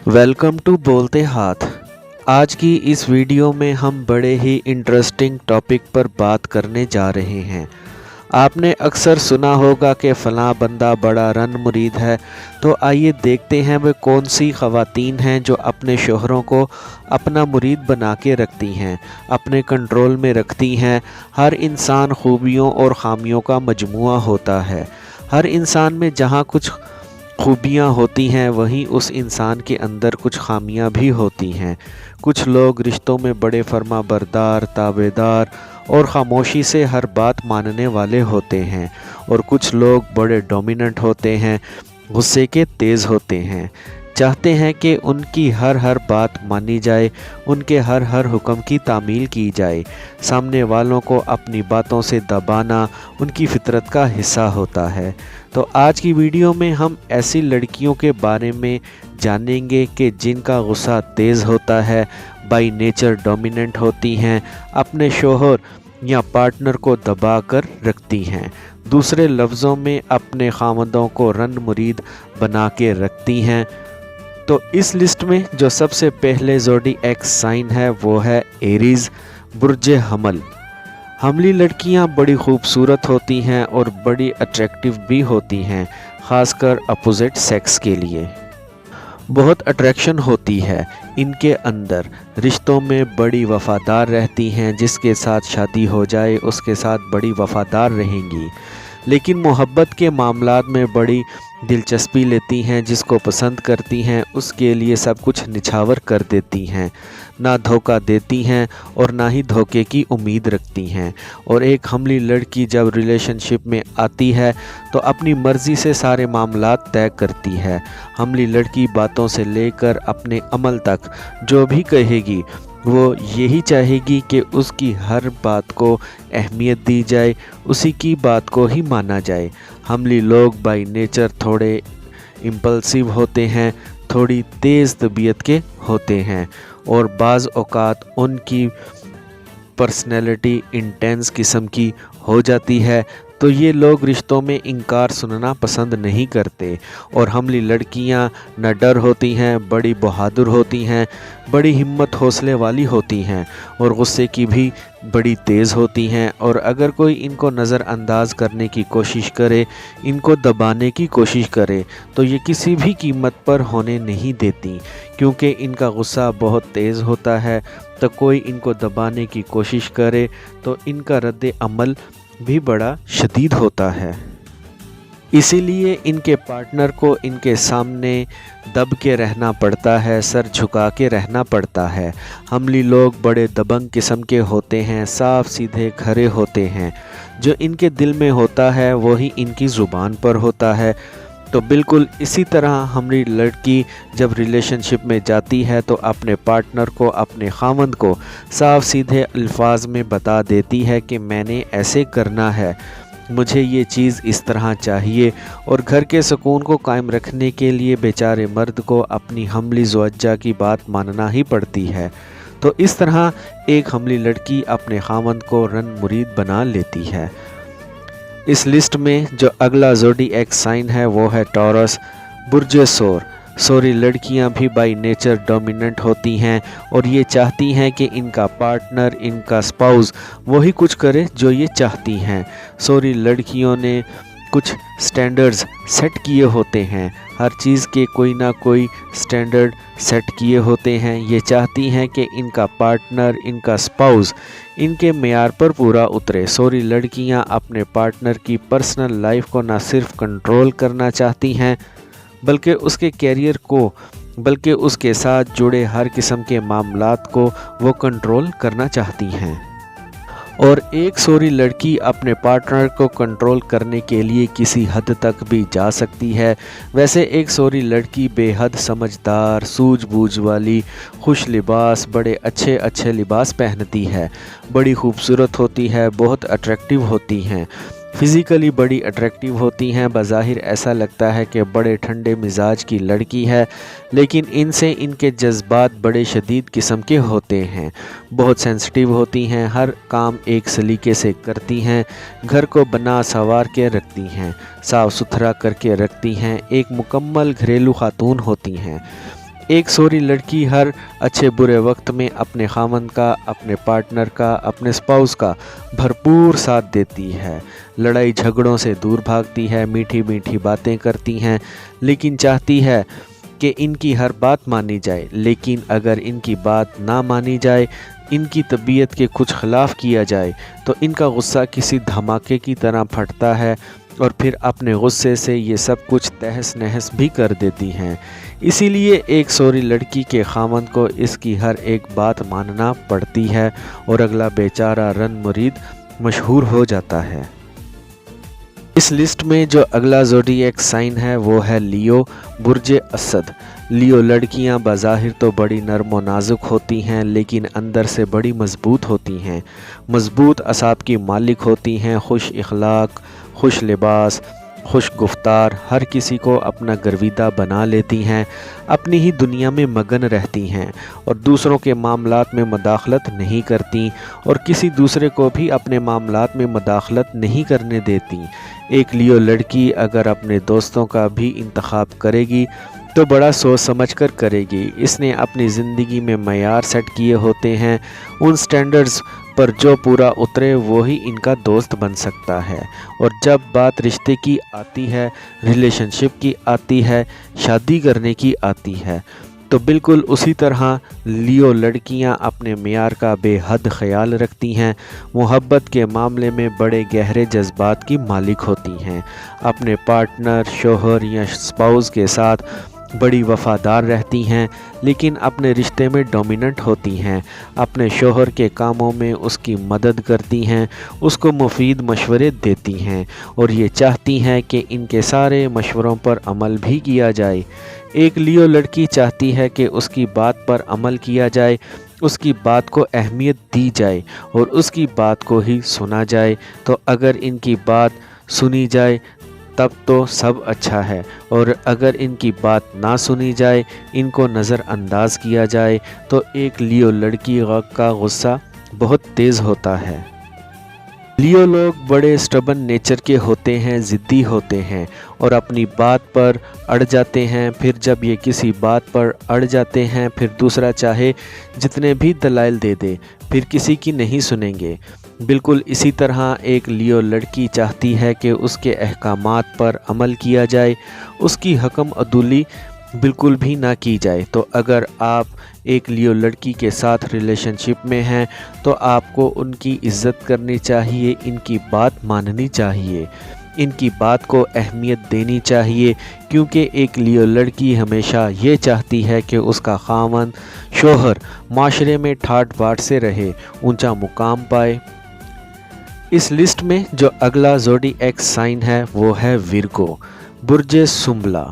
Welcome to बोलते हाथ। आज की इस वीडियो में हम बड़े ही इंटरेस्टिंग टॉपिक पर बात करने जा रहे हैं। आपने अक्सर सुना होगा कि फ़लाँ बंदा बड़ा रन मुरीद है। तो आइए देखते हैं वे कौन सी ख़वातीन हैं जो अपने शोहरों को अपना मुरीद बना के रखती हैं, अपने कंट्रोल में रखती हैं। हर इंसान खूबियों और ख़ामियों का मजमुआ होता है। हर इंसान में जहाँ कुछ खूबियाँ होती हैं वहीं उस इंसान के अंदर कुछ खामियां भी होती हैं। कुछ लोग रिश्तों में बड़े फर्मा बरदार, ताबेदार और ख़ामोशी से हर बात मानने वाले होते हैं, और कुछ लोग बड़े डोमिनेंट होते हैं, गुस्से के तेज़ होते हैं, चाहते हैं कि उनकी हर बात मानी जाए, उनके हर हुक्म की तामील की जाए। सामने वालों को अपनी बातों से दबाना उनकी फितरत का हिस्सा होता है। तो आज की वीडियो में हम ऐसी लड़कियों के बारे में जानेंगे कि जिनका गुस्सा तेज़ होता है, बाई नेचर डोमिनेंट होती हैं, अपने शोहर या पार्टनर को दबा कर रखती हैं, दूसरे लफ्ज़ों में अपने खामदों को रन मुरीद बना के रखती हैं। तो इस लिस्ट में जो सबसे पहले ज़ोडिएक साइन है वो है एरीज़, बुर्ज हमल। हमली लड़कियां बड़ी खूबसूरत होती हैं और बड़ी अट्रैक्टिव भी होती हैं, ख़ासकर अपोजिट सेक्स के लिए। बहुत अट्रैक्शन होती है इनके अंदर, रिश्तों में बड़ी वफ़ादार रहती हैं, जिसके साथ शादी हो जाए उसके साथ बड़ी वफ़ादार रहेंगी। लेकिन मोहब्बत के मामलात में बड़ी दिलचस्पी लेती हैं, जिसको पसंद करती हैं उसके लिए सब कुछ निछावर कर देती हैं, ना धोखा देती हैं और ना ही धोखे की उम्मीद रखती हैं। और एक हमली लड़की जब रिलेशनशिप में आती है तो अपनी मर्ज़ी से सारे मामलात तय करती है। हमली लड़की बातों से लेकर अपने अमल तक जो भी कहेगी वो यही चाहेगी कि उसकी हर बात को अहमियत दी जाए, उसी की बात को ही माना जाए। हमली लोग बाय नेचर थोड़े इम्पल्सिव होते हैं, थोड़ी तेज़ तबीयत के होते हैं, और बाज़ औक़ात उनकी पर्सनैलिटी इंटेंस किस्म की हो जाती है। तो ये लोग रिश्तों में इनकार सुनना पसंद नहीं करते। और हमली लड़कियां न डर होती हैं, बड़ी बहादुर होती हैं, बड़ी हिम्मत हौसले वाली होती हैं, और गुस्से की भी बड़ी तेज़ होती हैं। और अगर कोई इनको नज़रअंदाज करने की कोशिश करे, इनको दबाने की कोशिश करे, तो ये किसी भी कीमत पर होने नहीं देती, क्योंकि इनका गुस्सा बहुत तेज़ होता है। तो कोई इनको दबाने की कोशिश करे तो इनका रद्द अमल भी बड़ा शदीद होता है। इसीलिए इनके पार्टनर को इनके सामने दब के रहना पड़ता है, सर झुका के रहना पड़ता है। हमली लोग बड़े दबंग किस्म के होते हैं, साफ सीधे खरे होते हैं। जो इनके दिल में होता है वही इनकी ज़ुबान पर होता है। तो बिल्कुल इसी तरह हमारी लड़की जब रिलेशनशिप में जाती है तो अपने पार्टनर को, अपने खामंद को साफ सीधे अल्फाज में बता देती है कि मैंने ऐसे करना है, मुझे ये चीज़ इस तरह चाहिए। और घर के सुकून को कायम रखने के लिए बेचारे मर्द को अपनी हमली ज़ौजा की बात मानना ही पड़ती है। तो इस तरह एक हमली लड़की अपने खामंद को रन मुरीद बना लेती है। इस लिस्ट में जो अगला ज़ोडिएक साइन है वो है टॉरस, बुर्ज सोर। सोरी लड़कियां भी बाय नेचर डोमिनेंट होती हैं और ये चाहती हैं कि इनका पार्टनर, इनका स्पाउस वही कुछ करे जो ये चाहती हैं। सोरी लड़कियों ने कुछ स्टैंडर्ड्स सेट किए होते हैं, हर चीज़ के कोई ना कोई स्टैंडर्ड सेट किए होते हैं। ये चाहती हैं कि इनका पार्टनर, इनका स्पाउस इनके मेयार पर पूरा उतरे। सोरी लड़कियां अपने पार्टनर की पर्सनल लाइफ को ना सिर्फ कंट्रोल करना चाहती हैं बल्कि उसके कैरियर को, बल्कि उसके साथ जुड़े हर किस्म के मामलात को वो कंट्रोल करना चाहती हैं। और एक सोरी लड़की अपने पार्टनर को कंट्रोल करने के लिए किसी हद तक भी जा सकती है। वैसे एक सोरी लड़की बेहद समझदार, सूझबूझ वाली, खुश लिबास, बड़े अच्छे लिबास पहनती है, बड़ी खूबसूरत होती है, बहुत अट्रैक्टिव होती हैं, फ़िज़िकली बड़ी अट्रैक्टिव होती हैं। बज़ाहिर ऐसा लगता है कि बड़े ठंडे मिजाज की लड़की है, लेकिन इनसे इनके जज्बात बड़े शदीद किस्म के होते हैं। बहुत सेंसिटिव होती हैं, हर काम एक सलीके से करती हैं, घर को बना संवार के रखती हैं, साफ़ सुथरा करके रखती हैं, एक मुकम्मल घरेलू खातून होती हैं। एक सोरी लड़की हर अच्छे बुरे वक्त में अपने खामन का, अपने पार्टनर का, अपने स्पाउस का भरपूर साथ देती है। लड़ाई झगड़ों से दूर भागती है, मीठी मीठी बातें करती हैं, लेकिन चाहती है कि इनकी हर बात मानी जाए। लेकिन अगर इनकी बात ना मानी जाए, इनकी तबीयत के कुछ खिलाफ किया जाए, तो इनका गुस्सा किसी धमाके की तरह फटता है और फिर अपने गुस्से से ये सब कुछ तहस नहस भी कर देती हैं। इसीलिए एक सोरी लड़की के खामन को इसकी हर एक बात मानना पड़ती है और अगला बेचारा रन मुरीद मशहूर हो जाता है। इस लिस्ट में जो अगला ज़ोडिएक साइन है वो है लियो, बुर्ज असद। लियो लड़कियां बज़ाहिर तो बड़ी नरम व नाजुक होती हैं, लेकिन अंदर से बड़ी मजबूत होती हैं। मजबूत असाब की मालिक होती हैं, खुश इखलाक, खुश लिबास, खुश गुफ्तार, हर किसी को अपना गर्विदा बना लेती हैं, अपनी ही दुनिया में मगन रहती हैं और दूसरों के मामलात में मदाखलत नहीं करती और किसी दूसरे को भी अपने मामलात में मदाखलत नहीं करने देती। एक लियो लड़की अगर अपने दोस्तों का भी इंतखाब करेगी तो बड़ा सोच समझ कर करेगी। इसने अपनी ज़िंदगी में मयार सेट किए होते हैं, उन स्टैंडर्ड्स पर जो पूरा उतरे वो ही इनका दोस्त बन सकता है। और जब बात रिश्ते की आती है, रिलेशनशिप की आती है, शादी करने की आती है, तो बिल्कुल उसी तरह लियो लड़कियां अपने मेयार का बेहद ख्याल रखती हैं। मोहब्बत के मामले में बड़े गहरे जज्बात की मालिक होती हैं। अपने पार्टनर, शोहर या स्पाउस के साथ बड़ी वफ़ादार रहती हैं, लेकिन अपने रिश्ते में डोमिनेंट होती हैं। अपने शोहर के कामों में उसकी मदद करती हैं, उसको मुफीद मशवरे देती हैं और ये चाहती हैं कि इनके सारे मशवरों पर अमल भी किया जाए। एक लियो लड़की चाहती है कि उसकी बात पर अमल किया जाए, उसकी बात को अहमियत दी जाए और उसकी बात को ही सुना जाए। तो अगर इनकी बात सुनी जाए तब तो सब अच्छा है, और अगर इनकी बात ना सुनी जाए, इनको नज़रअंदाज किया जाए, तो एक लियो लड़की का गुस्सा बहुत तेज़ होता है। लियो लोग बड़े स्टबन नेचर के होते हैं, ज़िद्दी होते हैं और अपनी बात पर अड़ जाते हैं। फिर जब ये किसी बात पर अड़ जाते हैं, फिर दूसरा चाहे जितने भी दलाइल दे दे, फिर किसी की नहीं सुनेंगे। बिल्कुल इसी तरह एक लियो लड़की चाहती है कि उसके अहकामात पर अमल किया जाए, उसकी हकम अदुली बिल्कुल भी ना की जाए। तो अगर आप एक लियो लड़की के साथ रिलेशनशिप में हैं तो आपको उनकी इज़्ज़त करनी चाहिए, इनकी बात माननी चाहिए, इनकी बात को अहमियत देनी चाहिए, क्योंकि एक लियो लड़की हमेशा ये चाहती है कि उसका खामन, शोहर माशरे में ठाट बाट से रहे, ऊंचा मुकाम पाए। इस लिस्ट में जो अगला ज़ोडिएक साइन है वो है विर्गो, बुर्ज सुंबला।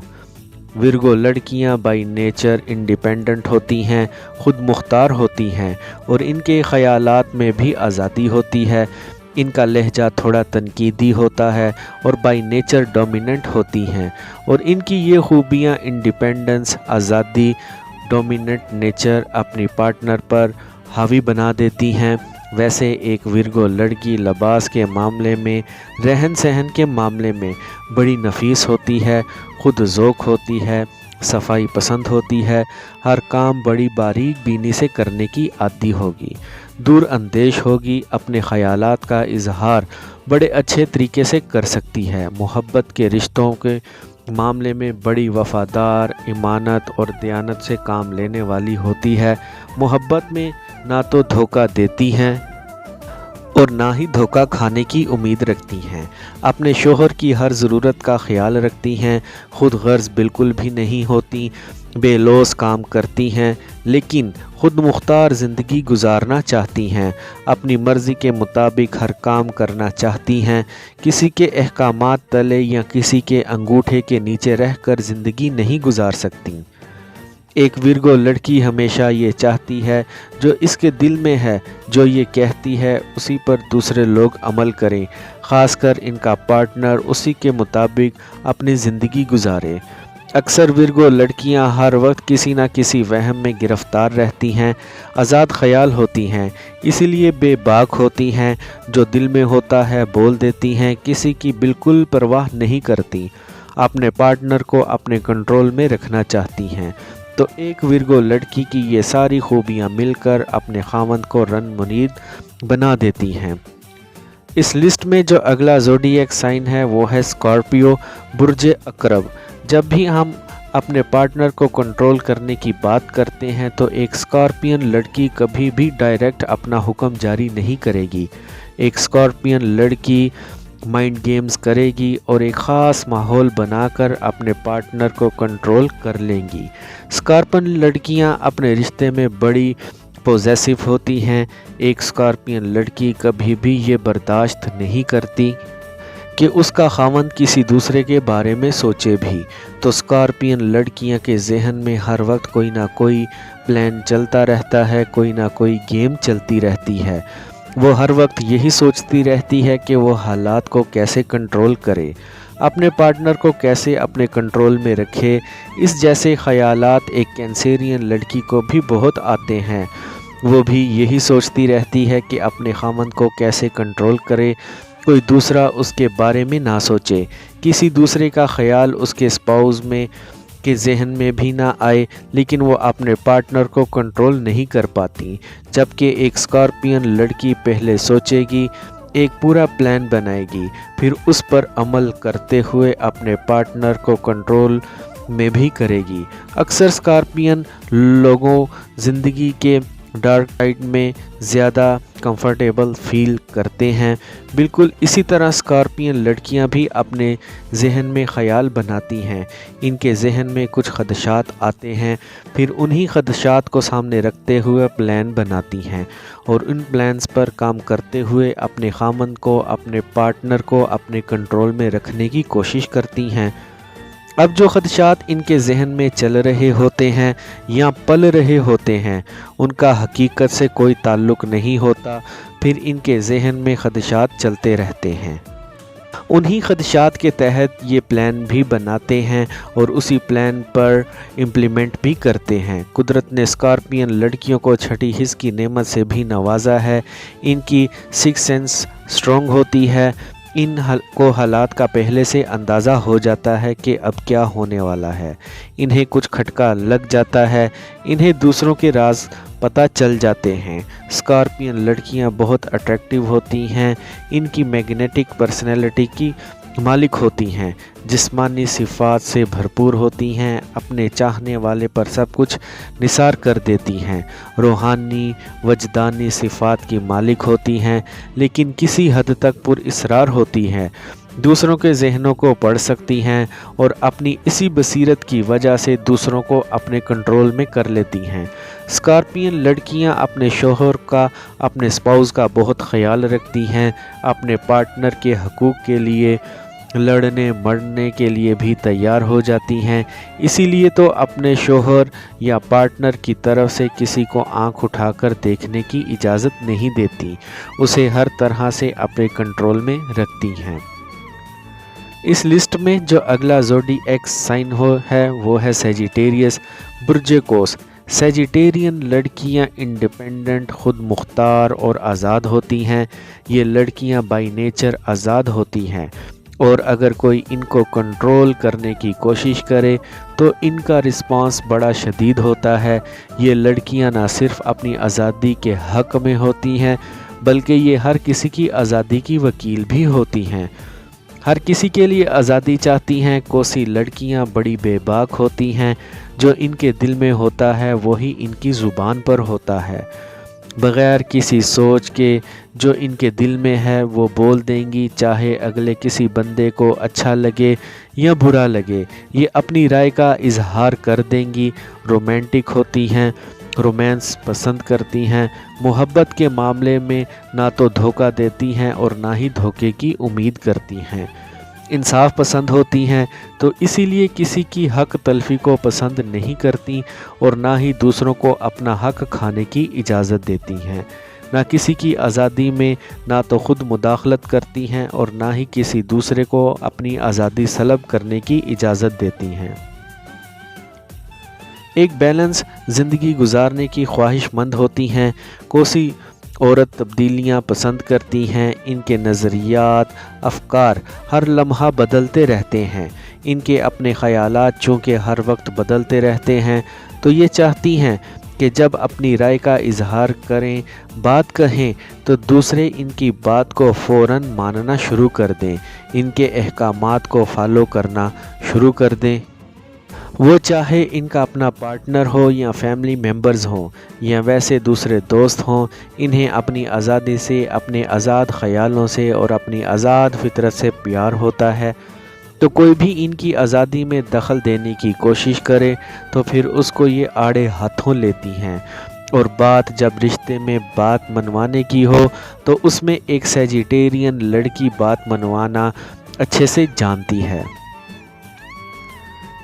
विर्गो लड़कियां बाई नेचर इंडिपेंडेंट होती हैं, खुद मुख्तार होती हैं और इनके ख़यालात में भी आज़ादी होती है। इनका लहजा थोड़ा तनकीदी होता है और बाई नेचर डोमिनेंट होती हैं और इनकी ये खूबियाँ इंडिपेंडेंस, आज़ादी, डोमिनेंट नेचर अपनी पार्टनर पर हावी बना देती हैं। वैसे एक विर्गो लड़की लिबास के मामले में, रहन सहन के मामले में बड़ी नफीस होती है, खुद ज़ौक़ होती है, सफाई पसंद होती है, हर काम बड़ी बारीक बीनी से करने की आदी होगी, दूर अंदेश होगी, अपने ख़यालात का इजहार बड़े अच्छे तरीके से कर सकती है। मोहब्बत के रिश्तों के मामले में बड़ी वफ़ादार, इमानत और दयानत से काम लेने वाली होती है। मोहब्बत में ना तो धोखा देती हैं और ना ही धोखा खाने की उम्मीद रखती हैं। अपने शोहर की हर ज़रूरत का ख्याल रखती हैं, खुद गर्ज बिल्कुल भी नहीं होती, बेलौस काम करती हैं, लेकिन खुद मुख्तार ज़िंदगी गुजारना चाहती हैं, अपनी मर्ज़ी के मुताबिक हर काम करना चाहती हैं, किसी के अहकामात तले या किसी के अंगूठे के नीचे रहकर ज़िंदगी नहीं गुजार सकती। एक विर्गो लड़की हमेशा ये चाहती है जो इसके दिल में है, जो ये कहती है उसी पर दूसरे लोग अमल करें, ख़ासकर इनका पार्टनर उसी के मुताबिक अपनी ज़िंदगी गुजारे। अक्सर विर्गो लड़कियां हर वक्त किसी न किसी वहम में गिरफ़्तार रहती हैं, आज़ाद ख्याल होती हैं, इसीलिए बेबाक होती हैं, जो दिल में होता है बोल देती हैं, किसी की बिल्कुल परवाह नहीं करती, अपने पार्टनर को अपने कंट्रोल में रखना चाहती हैं। तो एक विर्गो लड़की की ये सारी खूबियाँ मिलकर अपने खावंद को रन मुनीद बना देती हैं। इस लिस्ट में जो अगला ज़ोडिएक साइन है वो है स्कॉर्पियो, बुर्ज अकरब। जब भी हम अपने पार्टनर को कंट्रोल करने की बात करते हैं तो एक स्कॉर्पियन लड़की कभी भी डायरेक्ट अपना हुक्म जारी नहीं करेगी। एक स्कॉर्पियन लड़की माइंड गेम्स करेगी और एक ख़ास माहौल बनाकर अपने पार्टनर को कंट्रोल कर लेंगी। स्कॉर्पियन लड़कियां अपने रिश्ते में बड़ी पॉजेसिव होती हैं। एक स्कॉर्पियन लड़की कभी भी ये बर्दाश्त नहीं करती कि उसका खावंद किसी दूसरे के बारे में सोचे भी। तो स्कॉर्पियन लड़कियां के जहन में हर वक्त कोई ना कोई प्लान चलता रहता है, कोई ना कोई गेम चलती रहती है। वो हर वक्त यही सोचती रहती है कि वो हालात को कैसे कंट्रोल करे, अपने पार्टनर को कैसे अपने कंट्रोल में रखे। इस जैसे ख़यालात एक कैंसेरियन लड़की को भी बहुत आते हैं। वो भी यही सोचती रहती है कि अपने खामंद को कैसे कंट्रोल करे, कोई दूसरा उसके बारे में ना सोचे, किसी दूसरे का ख्याल उसके स्पाउस में के जहन में भी ना आए, लेकिन वो अपने पार्टनर को कंट्रोल नहीं कर पाती। जबकि एक स्कॉर्पियन लड़की पहले सोचेगी, एक पूरा प्लान बनाएगी, फिर उस पर अमल करते हुए अपने पार्टनर को कंट्रोल में भी करेगी। अक्सर स्कॉर्पियन लोगों ज़िंदगी के डार्क साइड में ज़्यादा कंफर्टेबल फील करते हैं। बिल्कुल इसी तरह स्कॉर्पियन लड़कियां भी अपने जहन में ख़याल बनाती हैं। इनके जहन में कुछ खदशात आते हैं, फिर उन्हीं खदशात को सामने रखते हुए प्लान बनाती हैं और उन प्लान्स पर काम करते हुए अपने खामंद को, अपने पार्टनर को अपने कंट्रोल में रखने की कोशिश करती हैं। अब जो खदशात इनके जहन में चल रहे होते हैं या पल रहे होते हैं, उनका हकीकत से कोई ताल्लुक़ नहीं होता, फिर इनके जहन में खदशात चलते रहते हैं। उन्हीं खदशात के तहत ये प्लान भी बनाते हैं और उसी प्लान पर इम्प्लीमेंट भी करते हैं। कुदरत ने स्कॉर्पियन लड़कियों को छठी हिस्स की नेमत से भी नवाजा है। इनकी सिक्स सेंस स्ट्रॉन्ग होती है। को हालात का पहले से अंदाज़ा हो जाता है कि अब क्या होने वाला है। इन्हें कुछ खटका लग जाता है, इन्हें दूसरों के राज पता चल जाते हैं। स्कॉर्पियन लड़कियां बहुत अट्रैक्टिव होती हैं। इनकी मैग्नेटिक पर्सनैलिटी की मालिक होती हैं, जिस्मानी सिफ़ात से भरपूर होती हैं, अपने चाहने वाले पर सब कुछ निसार कर देती हैं। रूहानी वजदानी सिफ़ात की मालिक होती हैं, लेकिन किसी हद तक पुरइसरार होती हैं। दूसरों के जहनों को पढ़ सकती हैं और अपनी इसी बसीरत की वजह से दूसरों को अपने कंट्रोल में कर लेती हैं। स्कॉर्पियन लड़कियां अपने शोहर का, अपने स्पाउस का बहुत ख्याल रखती हैं। अपने पार्टनर के हकूक़ के लिए लड़ने मरने के लिए भी तैयार हो जाती हैं। इसीलिए तो अपने शोहर या पार्टनर की तरफ से किसी को आंख उठाकर देखने की इजाज़त नहीं देती, उसे हर तरह से अपने कंट्रोल में रखती हैं। इस लिस्ट में जो अगला ज़ोडिएक साइन है वो है सैजिटेरियस, बुर्ज कोस। सैजिटेरियन लड़कियां इंडिपेंडेंट, खुद मुख्तार और आज़ाद होती हैं। ये लड़कियां बाय नेचर आज़ाद होती हैं और अगर कोई इनको कंट्रोल करने की कोशिश करे तो इनका रिस्पांस बड़ा शदीद होता है। ये लड़कियां ना सिर्फ अपनी आज़ादी के हक़ में होती हैं, बल्कि ये हर किसी की आज़ादी की वकील भी होती हैं। हर किसी के लिए आज़ादी चाहती हैं। कोसी लड़कियां बड़ी बेबाक होती हैं। जो इनके दिल में होता है वही इनकी ज़ुबान पर होता है। बग़ैर किसी सोच के जो इनके दिल में है वो बोल देंगी, चाहे अगले किसी बंदे को अच्छा लगे या बुरा लगे। ये अपनी राय का इजहार कर देंगी। रोमांटिक होती हैं, रोमांस पसंद करती हैं। मोहब्बत के मामले में ना तो धोखा देती हैं और ना ही धोखे की उम्मीद करती हैं। इंसाफ पसंद होती हैं, तो इसीलिए किसी की हक तलफी को पसंद नहीं करती और ना ही दूसरों को अपना हक खाने की इजाज़त देती हैं। ना किसी की आज़ादी में ना तो ख़ुद मुदाखलत करती हैं और ना ही किसी दूसरे को अपनी आज़ादी सलब करने की इजाज़त देती हैं। एक बैलेंस ज़िंदगी गुजारने की ख्वाहिशमंद होती हैं। कोसी औरत तब्दीलियाँ पसंद करती हैं। इनके नज़रियात, अफ़कार हर लम्हा बदलते रहते हैं। ان کے اپنے خیالات چونکہ ہر وقت بدلتے رہتے ہیں تو یہ چاہتی ہیں کہ جب اپنی رائے کا اظہار کریں، بات کہیں تو دوسرے ان کی بات کو فوراً ماننا شروع کر دیں، ان کے احکامات کو فالو کرنا شروع کر دیں۔ وہ چاہے ان کا اپنا پارٹنر ہو یا فیملی ممبرز ہوں یا ویسے دوسرے دوست ہوں، انہیں اپنی آزادی سے، اپنے آزاد خیالوں سے اور اپنی آزاد فطرت سے پیار ہوتا ہے، تو کوئی بھی ان کی آزادی میں دخل دینے کی کوشش کرے تو پھر اس کو یہ آڑے ہاتھوں لیتی ہیں، اور بات جب رشتے میں بات منوانے کی ہو تو اس میں ایک سیجیٹیرین لڑکی بات منوانا اچھے سے جانتی ہے۔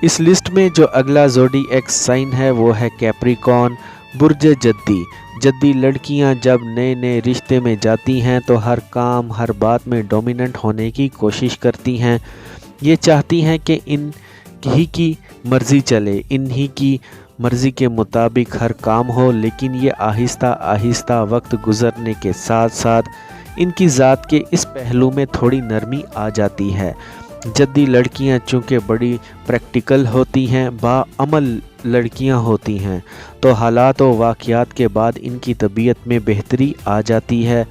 اس لسٹ میں جو اگلا زوڈی ایکس سائن ہے وہ ہے کیپریکون، برج جدی۔ جدی لڑکیاں جب نئے نئے رشتے میں جاتی ہیں تو ہر کام، ہر بات میں ڈومیننٹ ہونے کی کوشش کرتی ہیں۔ یہ چاہتی ہیں کہ ان ہی کی مرضی چلے، ان ہی کی مرضی کے مطابق ہر کام ہو، لیکن یہ آہستہ آہستہ وقت گزرنے کے ساتھ ساتھ ان کی ذات کے اس پہلو میں تھوڑی نرمی آ جاتی ہے۔ جدی لڑکیاں چونکہ بڑی پریکٹیکل ہوتی ہیں، باعمل لڑکیاں ہوتی ہیں، تو حالات و واقعات کے بعد ان کی طبیعت میں بہتری آ جاتی ہے۔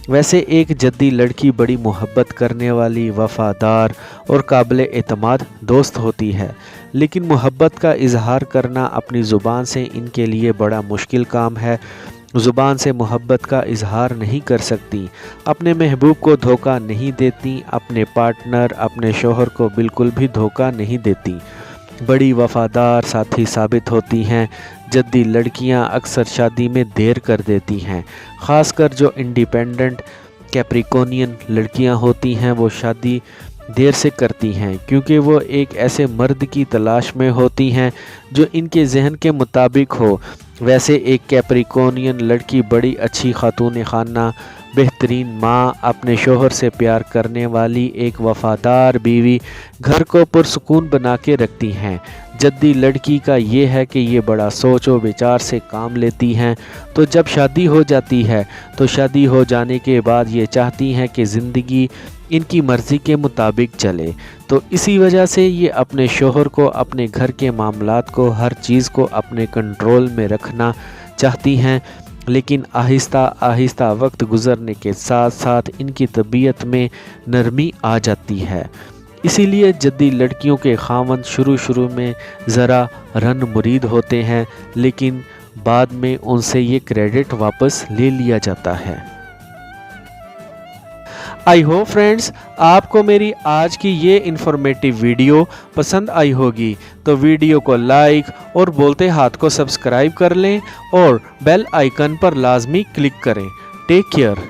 ویسے ایک جدی لڑکی بڑی محبت کرنے والی، وفادار اور قابل اعتماد دوست ہوتی ہے، لیکن محبت کا اظہار کرنا اپنی زبان سے ان کے لیے بڑا مشکل کام ہے۔ زبان سے محبت کا اظہار نہیں کر سکتی، اپنے محبوب کو دھوکہ نہیں دیتی، اپنے پارٹنر، اپنے شوہر کو بالکل بھی دھوکہ نہیں دیتی، بڑی وفادار ساتھی ثابت ہوتی ہیں۔ جدی لڑکیاں اکثر شادی میں دیر کر دیتی ہیں، خاص کر جو انڈیپینڈنٹ کیپریکونین لڑکیاں ہوتی ہیں وہ شادی دیر سے کرتی ہیں، کیونکہ وہ ایک ایسے مرد کی تلاش میں ہوتی ہیں جو ان کے ذہن کے مطابق ہو۔ ویسے ایک کیپریکونین لڑکی بڑی اچھی خاتون خانہ، بہترین ماں، اپنے شوہر سے پیار کرنے والی ایک وفادار بیوی، گھر کو پرسکون بنا کے رکھتی ہیں۔ جدی لڑکی کا یہ ہے کہ یہ بڑا سوچ و بچار سے کام لیتی ہیں، تو جب شادی ہو جاتی ہے تو شادی ہو جانے کے بعد یہ چاہتی ہیں کہ زندگی ان کی مرضی کے مطابق چلے، تو اسی وجہ سے یہ اپنے شوہر کو، اپنے گھر کے معاملات کو، ہر چیز کو اپنے کنٹرول میں رکھنا چاہتی ہیں، لیکن آہستہ آہستہ وقت گزرنے کے ساتھ ساتھ ان کی طبیعت میں نرمی آ جاتی ہے۔ اسی لیے جدی لڑکیوں کے خاوند شروع میں ذرا رن مرید ہوتے ہیں، لیکن بعد میں ان سے یہ کریڈٹ واپس لے لیا جاتا ہے۔ آئی ہوپ فرینڈز آپ کو میری آج کی یہ انفارمیٹیو ویڈیو پسند آئی ہوگی، تو ویڈیو کو لائک اور بولتے ہاتھ کو سبسکرائب کر لیں اور بیل آئیکن پر لازمی کلک کریں۔ Take care.